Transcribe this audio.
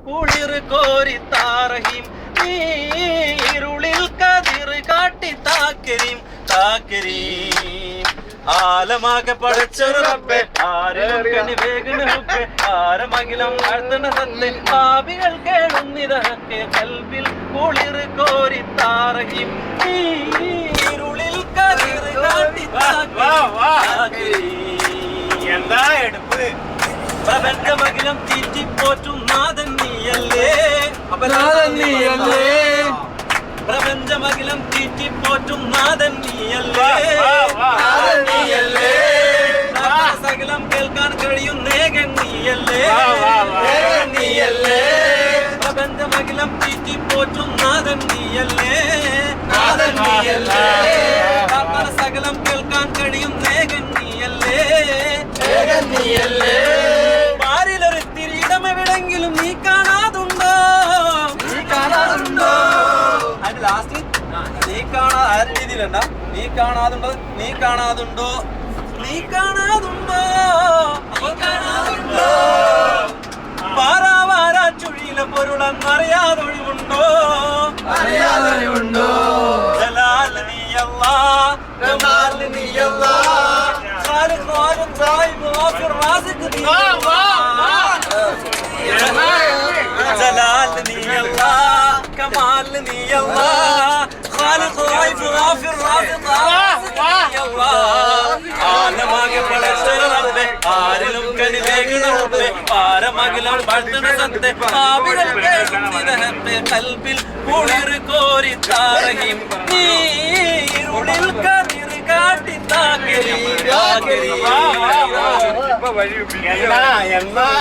കുളിർ കോരിത്താറഹിം ഇരുളിൽ കതിർ കാട്ടി താക്കരിയും ആലമാകെ പടച്ചൊരു റബ്ബേ ആരും വേഗനൊക്കെ ആരമകിലം വാഴ്ത്തണ സത്തെ പാപികൾ കേളുന്നിതൊക്കെ കൽബിൽ കുളിർ കോരിത്താറഹിം ഇരുളിൽ കതിർ കാട്ടി എന്താ എടുപ്പ് പ്രപഞ്ചമകിലം തീറ്റിപ്പോറ്റും നാഥൻ നീയല്ലേ പ്രപഞ്ചമകിലം തീറ്റിപ്പോറ്റും നാഥൻ നീയല്ലേ സകലം കേൾക്കാൻ കഴിയും നേകൻ നീയല്ലേ പ്രപഞ്ചമകിലം തീറ്റിപ്പോറ്റും നാഥൻ നീയല്ലേ സകലം കേൾക്കാൻ കഴിയും നേകൻ നീയല്ലേ പാരിലൊരു തിരിയിടമെവിടെങ്കിലും നീ കാണാതുണ്ടോ അതിന്റെ ലാസ്റ്റ് നീ കാണാതെ രീതിയിലുണ്ട നീ കാണാതുണ്ടോ പാറാവാരാ ചുഴിയിലെ പൊരുളെന്നറിയാതൊഴിവുണ്ടോ ജലാൽ നീയല്ലാ ജമാൽ നീയല്ലാ ഖാലിഖ് റാസിഖ് റായിബ് ഗാഫിർ റാസിഖ് നീയല്ലാ ജലാൽ നീയല്ലാ കമാൽ നീയല്ലാ ഖാലിഖ് റായിബ് ഗാഫിർ റാസിഖ് നീയല്ലാ ആലമാകെ പടച്ചൊരു റബ്ബേ ആരിലും കനിവേകുന്ന റബ്ബേ ആരമകിലം വാഴ്ത്തണ സത്തെ പാപികൾ കേൾക്കുന്നിതഹത്തെ കൽബിൽ കുളിർ കോരിത്താറഹിം ഇരുളിൽ കതിർ കാട്ടി താക്കരി എന്നാ